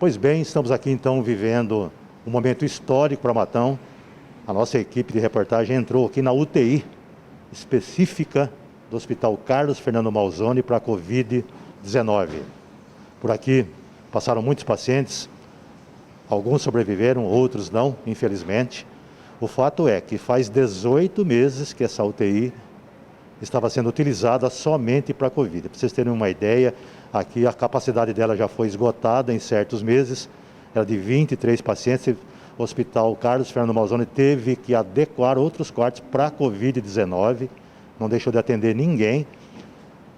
Pois bem, estamos aqui então vivendo um momento histórico para Matão. A nossa equipe de reportagem entrou aqui na UTI específica do Hospital Carlos Fernando Malzone para a Covid-19. Por aqui passaram muitos pacientes, alguns sobreviveram, outros não, infelizmente. O fato é que faz 18 meses que essa UTI estava sendo utilizada somente para a Covid. Para vocês terem uma ideia, aqui a capacidade dela já foi esgotada em certos meses, era de 23 pacientes. O Hospital Carlos Fernando Malzone teve que adequar outros quartos para a Covid-19, não deixou de atender ninguém.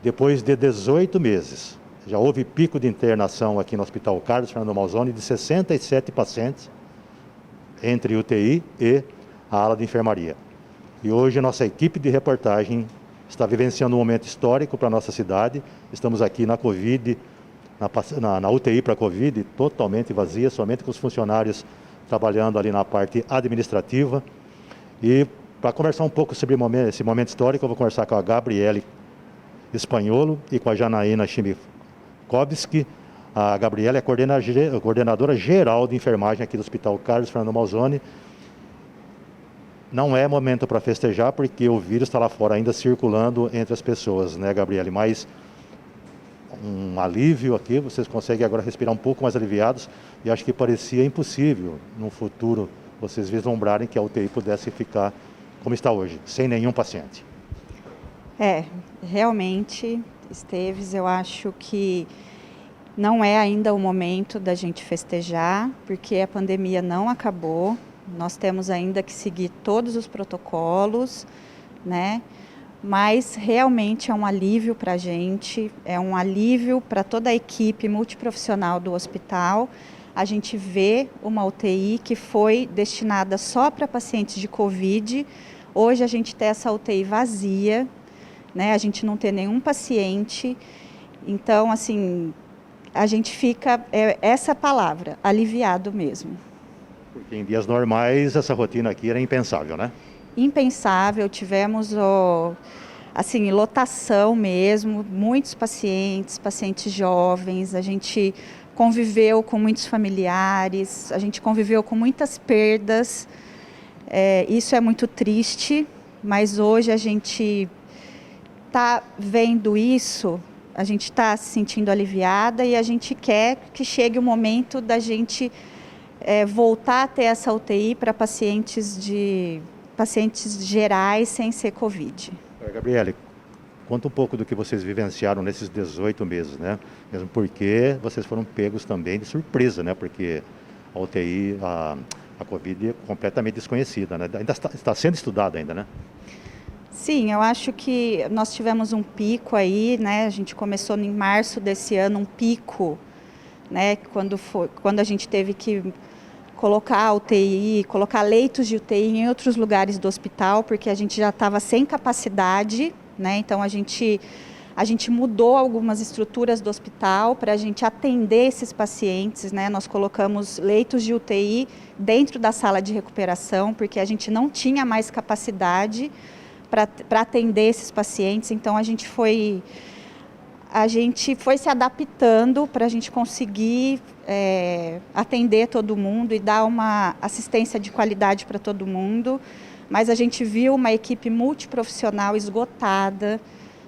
Depois de 18 meses, já houve pico de internação aqui no Hospital Carlos Fernando Malzone de 67 pacientes, entre UTI e a ala de enfermaria. E hoje a nossa equipe de reportagem está vivenciando um momento histórico para a nossa cidade. Estamos aqui na Covid, na UTI para a Covid, totalmente vazia, somente com os funcionários trabalhando ali na parte administrativa. E para conversar um pouco sobre esse momento histórico, eu vou conversar com a Gabriele Espanholo e com a Janaína Chimikovski. A Gabriela é coordenadora geral de enfermagem aqui do Hospital Carlos Fernando Malzone. Não é momento para festejar, porque o vírus está lá fora ainda circulando entre as pessoas, né, Gabriele? Mas um alívio aqui, vocês conseguem agora respirar um pouco mais aliviados, e acho que parecia impossível no futuro vocês vislumbrarem que a UTI pudesse ficar como está hoje, sem nenhum paciente. Realmente, Esteves, eu acho que não é ainda o momento da gente festejar, porque a pandemia não acabou. Nós temos ainda que seguir todos os protocolos, né? Mas realmente é um alívio para a gente, é um alívio para toda a equipe multiprofissional do hospital. A gente vê uma UTI que foi destinada só para pacientes de Covid. Hoje a gente tem essa UTI vazia, né? A gente não tem nenhum paciente. Então, assim, a gente fica, essa palavra, aliviado mesmo. Porque em dias normais essa rotina aqui era impensável, né? Impensável, tivemos assim, lotação mesmo, muitos pacientes jovens, a gente conviveu com muitos familiares, a gente conviveu com muitas perdas, isso é muito triste, mas hoje a gente está vendo isso, a gente está se sentindo aliviada e a gente quer que chegue o momento da gente voltar a ter essa UTI para pacientes gerais sem ser Covid. Gabriele, conta um pouco do que vocês vivenciaram nesses 18 meses, né? Mesmo porque vocês foram pegos também de surpresa, né? Porque a UTI, a Covid é completamente desconhecida, né? Ainda está sendo estudada ainda, né? Sim, eu acho que nós tivemos um pico aí, né? A gente começou em março desse ano, um pico, né? Quando a gente teve que colocar UTI, colocar leitos de UTI em outros lugares do hospital, porque a gente já estava sem capacidade, né? Então a gente mudou algumas estruturas do hospital para a gente atender esses pacientes, né? Nós colocamos leitos de UTI dentro da sala de recuperação, porque a gente não tinha mais capacidade para atender esses pacientes. Então a gente foi se adaptando para a gente conseguir atender todo mundo e dar uma assistência de qualidade para todo mundo, mas a gente viu uma equipe multiprofissional esgotada,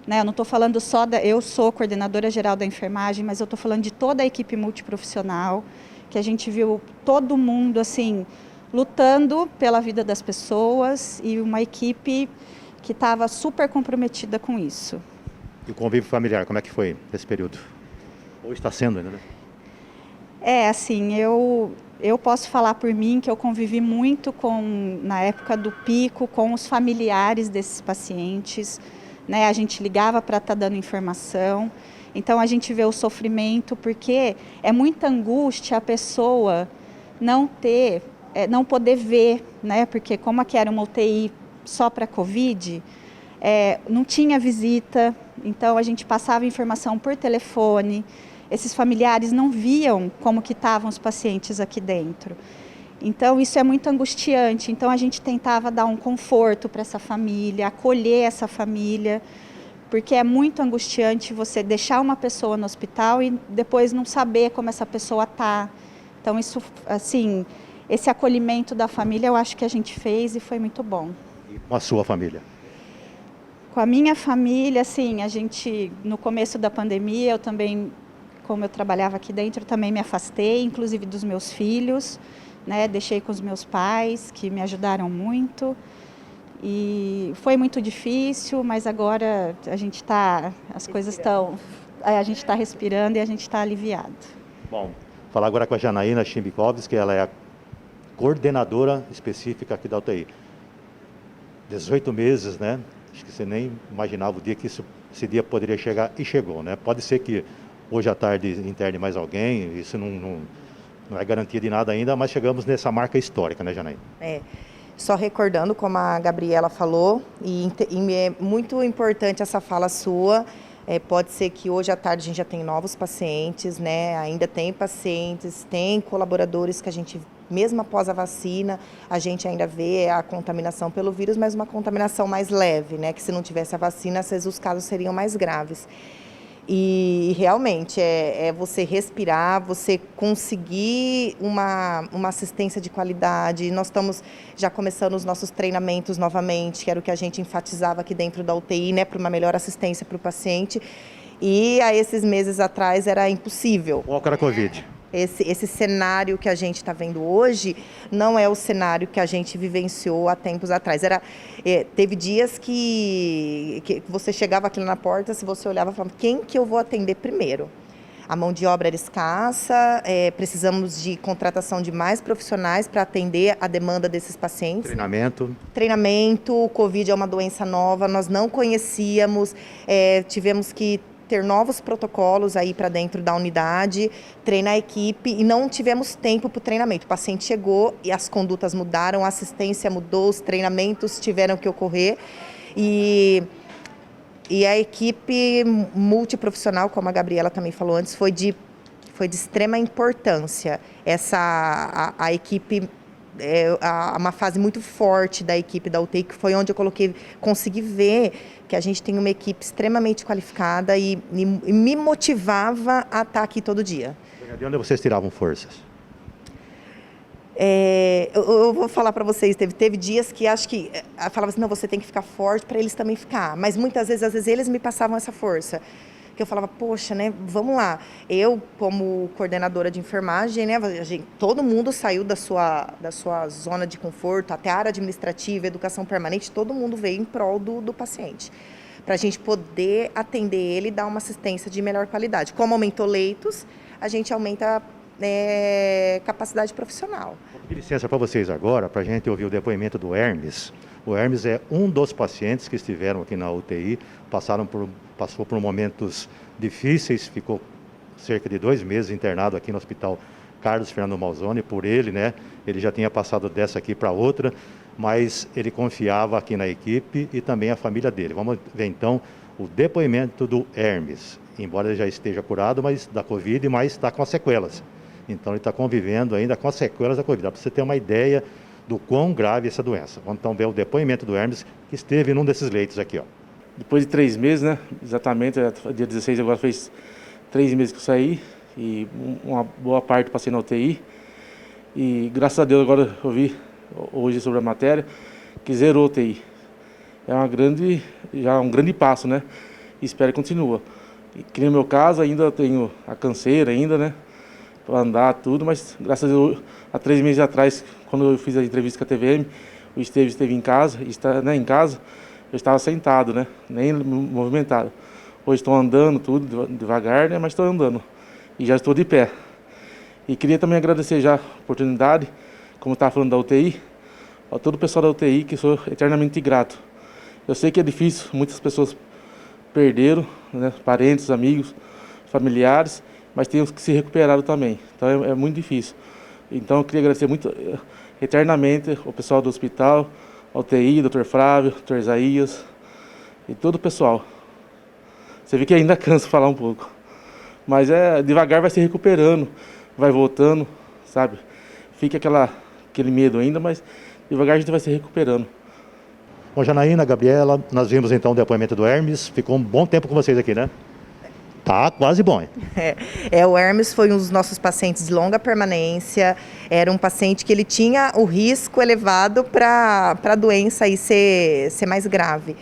né? Eu não estou falando só eu sou coordenadora geral da enfermagem, mas eu estou falando de toda a equipe multiprofissional, que a gente viu todo mundo assim, lutando pela vida das pessoas, e uma equipe que estava super comprometida com isso. E o convívio familiar, como é que foi nesse período? Ou está sendo ainda, né? Assim, eu posso falar por mim que eu convivi muito na época do pico, com os familiares desses pacientes, né? A gente ligava para estar dando informação, então a gente vê o sofrimento, porque é muita angústia a pessoa não poder ver, né? Porque como aqui era uma UTI só para Covid, não tinha visita, então a gente passava informação por telefone, esses familiares não viam como que estavam os pacientes aqui dentro. Então isso é muito angustiante, então a gente tentava dar um conforto para essa família, acolher essa família, porque é muito angustiante você deixar uma pessoa no hospital e depois não saber como essa pessoa está. Então isso, assim, esse acolhimento da família eu acho que a gente fez e foi muito bom. E com a sua família? Com a minha família, assim, a gente, no começo da pandemia, eu também, como eu trabalhava aqui dentro, eu também me afastei, inclusive dos meus filhos, né? Deixei com os meus pais, que me ajudaram muito. E foi muito difícil, mas agora a gente está, as coisas estão, a gente está respirando e a gente está aliviado. Bom, falar agora com a Janaína Chimbikovski, que ela é a coordenadora específica aqui da UTI. 18 meses, né? Acho que você nem imaginava o dia que esse dia poderia chegar e chegou, né? Pode ser que hoje à tarde interne mais alguém, isso não é garantia de nada ainda, mas chegamos nessa marca histórica, né, Janaína? Só recordando, como a Gabriela falou, e é muito importante essa fala sua, pode ser que hoje à tarde a gente já tem novos pacientes, né? Ainda tem pacientes, tem colaboradores que a gente, mesmo após a vacina, a gente ainda vê a contaminação pelo vírus, mas uma contaminação mais leve, né? Que se não tivesse a vacina, às vezes os casos seriam mais graves. E realmente é você respirar, você conseguir uma assistência de qualidade. Nós estamos já começando os nossos treinamentos novamente, que era o que a gente enfatizava aqui dentro da UTI, né, para uma melhor assistência para o paciente. E há esses meses atrás era impossível. Qual era a Covid? Esse cenário que a gente está vendo hoje não é o cenário que a gente vivenciou há tempos atrás. Teve dias que você chegava aqui na porta, se você olhava e falava, quem que eu vou atender primeiro? A mão de obra era escassa, precisamos de contratação de mais profissionais para atender a demanda desses pacientes. Treinamento, o Covid é uma doença nova, nós não conhecíamos, tivemos que ter novos protocolos aí para dentro da unidade, treinar a equipe e não tivemos tempo para o treinamento. O paciente chegou e as condutas mudaram, a assistência mudou, os treinamentos tiveram que ocorrer e a equipe multiprofissional, como a Gabriela também falou antes, foi de extrema importância. A equipe, uma fase muito forte da equipe da UTI, que foi onde eu consegui ver que a gente tem uma equipe extremamente qualificada e me motivava a estar aqui todo dia. De onde vocês tiravam forças? Eu vou falar para vocês, teve dias que acho que eu falava assim, não, você tem que ficar forte para eles também ficar, mas muitas vezes, às vezes eles me passavam essa força, que eu falava, poxa, né, vamos lá, eu como coordenadora de enfermagem, né, todo mundo saiu da sua zona de conforto, até a área administrativa, educação permanente, todo mundo veio em prol do paciente, para a gente poder atender ele e dar uma assistência de melhor qualidade. Como aumentou leitos, a gente aumenta capacidade profissional. Vou pedir licença para vocês agora, para a gente ouvir o depoimento do Hermes. O Hermes é um dos pacientes que estiveram aqui na UTI, passou por momentos difíceis, ficou cerca de 2 meses internado aqui no Hospital Carlos Fernando Malzone. Por ele, né, ele já tinha passado dessa aqui para outra, mas ele confiava aqui na equipe e também a família dele. Vamos ver então o depoimento do Hermes. Embora ele já esteja curado da Covid, mas está com as sequelas. Então ele está convivendo ainda com as sequelas da Covid. Dá para você ter uma ideia do quão grave essa doença. Vamos então ver o depoimento do Hermes, que esteve num desses leitos aqui, ó. Depois de 3 meses, né? Exatamente, dia 16 agora fez 3 meses que eu saí e uma boa parte passei na UTI. E graças a Deus agora eu vi hoje sobre a matéria que zerou a UTI. Já um grande passo, né? E espero que continue. E, que no meu caso ainda tenho a canseira ainda, né? Para andar tudo, mas graças a Deus, há 3 meses atrás, quando eu fiz a entrevista com a TVM, o Esteves esteve em casa, em casa, eu estava sentado, né? Nem movimentado. Hoje estou andando tudo devagar, né? Mas estou andando e já estou de pé. E queria também agradecer já a oportunidade, como estava falando da UTI, a todo o pessoal da UTI, que sou eternamente grato. Eu sei que é difícil, muitas pessoas perderam, né? Parentes, amigos, familiares, mas tem os que se recuperaram também, então é muito difícil. Então eu queria agradecer muito, eternamente, o pessoal do hospital, a UTI, Dr. Flávio, Dr. Isaías e todo o pessoal. Você vê que ainda cansa falar um pouco, mas devagar vai se recuperando, vai voltando, sabe? Fica aquele medo ainda, mas devagar a gente vai se recuperando. Bom, Janaína, Gabriela, nós vimos então o depoimento do Hermes, ficou um bom tempo com vocês aqui, né? Tá quase bom, hein? O Hermes foi um dos nossos pacientes de longa permanência, era um paciente que ele tinha o risco elevado para a doença aí ser mais grave.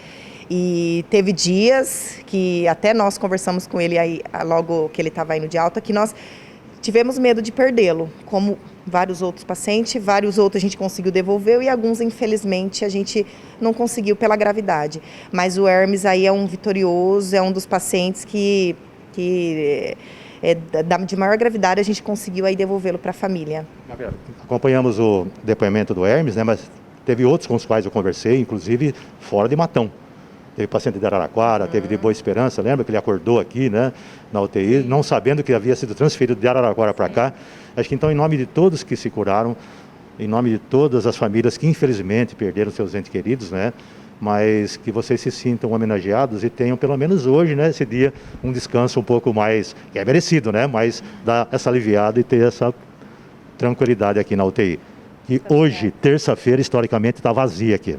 E teve dias que até nós conversamos com ele aí, logo que ele estava indo de alta, que nós tivemos medo de perdê-lo, como vários outros pacientes, vários outros a gente conseguiu devolver e alguns, infelizmente, a gente não conseguiu pela gravidade. Mas o Hermes aí é um vitorioso, é um dos pacientes que de maior gravidade a gente conseguiu aí devolvê-lo para a família. Acompanhamos o depoimento do Hermes, né, mas teve outros com os quais eu conversei, inclusive fora de Matão. Teve paciente de Araraquara, teve de Boa Esperança, lembra que ele acordou aqui, né, na UTI, não sabendo que havia sido transferido de Araraquara para cá. Acho que então, em nome de todos que se curaram, em nome de todas as famílias que infelizmente perderam seus entes queridos, né, mas que vocês se sintam homenageados e tenham pelo menos hoje, né, esse dia, um descanso um pouco mais, que é merecido, né, mas dar essa aliviada e ter essa tranquilidade aqui na UTI. E hoje, terça-feira, historicamente, está vazia aqui.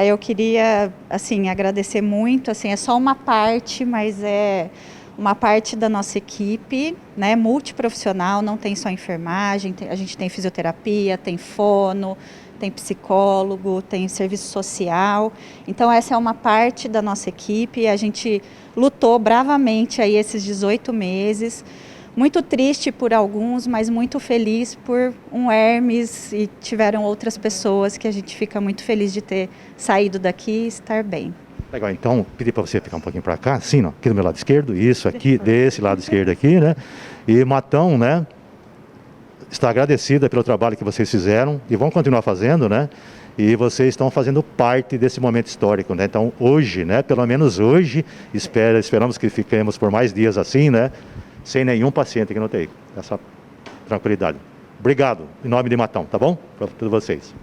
Eu queria, assim, agradecer muito, assim, é só uma parte, mas é uma parte da nossa equipe, né, multiprofissional, não tem só enfermagem, a gente tem fisioterapia, tem fono, tem psicólogo, tem serviço social. Então essa é uma parte da nossa equipe, a gente lutou bravamente aí esses 18 meses, muito triste por alguns, mas muito feliz por um Hermes, e tiveram outras pessoas que a gente fica muito feliz de ter saído daqui e estar bem. Legal, então, pedi para você ficar um pouquinho para cá, assim, ó, aqui do meu lado esquerdo, isso aqui, desse lado esquerdo aqui, né? E Matão, né, está agradecida pelo trabalho que vocês fizeram e vão continuar fazendo, né? E vocês estão fazendo parte desse momento histórico, né? Então, hoje, né, pelo menos hoje, esperamos que fiquemos por mais dias assim, né? Sem nenhum paciente que não tem essa tranquilidade. Obrigado, em nome de Matão, tá bom? Para todos vocês.